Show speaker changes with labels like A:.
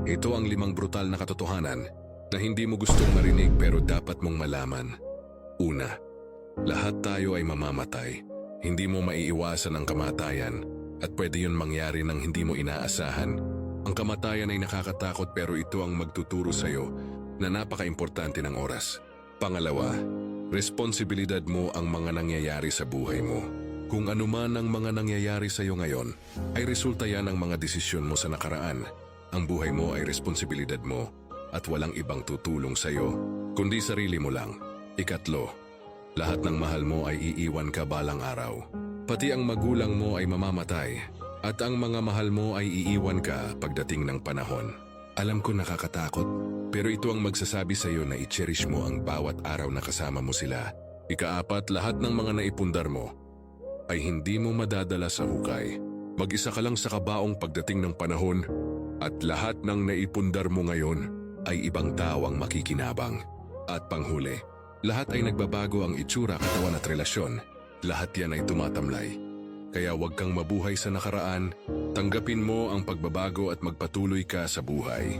A: Ito ang 5 brutal na katotohanan na hindi mo gustong marinig pero dapat mong malaman. Una, lahat tayo ay mamamatay. Hindi mo maiiwasan ang kamatayan at pwede yun mangyari nang hindi mo inaasahan. Ang kamatayan ay nakakatakot pero ito ang magtuturo sa'yo na napaka-importante ng oras. Pangalawa, responsibilidad mo ang mga nangyayari sa buhay mo. Kung ano man ang mga nangyayari sa iyo ngayon, ay resulta yan ng mga desisyon mo sa nakaraan. Ang buhay mo ay responsibilidad mo at walang ibang tutulong sa iyo, kundi sarili mo lang. Ikatlo, lahat ng mahal mo ay iiwan ka balang araw. Pati ang magulang mo ay mamamatay at ang mga mahal mo ay iiwan ka pagdating ng panahon. Alam ko nakakatakot, pero ito ang magsasabi sa iyo na i-cherish mo ang bawat araw na kasama mo sila. Ikaapat, lahat ng mga naipundar mo ay hindi mo madadala sa hukay. Mag-isa ka lang sa kabaong pagdating ng panahon at lahat ng naipundar mo ngayon ay ibang tao ang makikinabang. At panghuli, lahat ay nagbabago ang itsura, katawan at relasyon. Lahat yan ay tumatamlay. Kaya huwag kang mabuhay sa nakaraan, tanggapin mo ang pagbabago at magpatuloy ka sa buhay.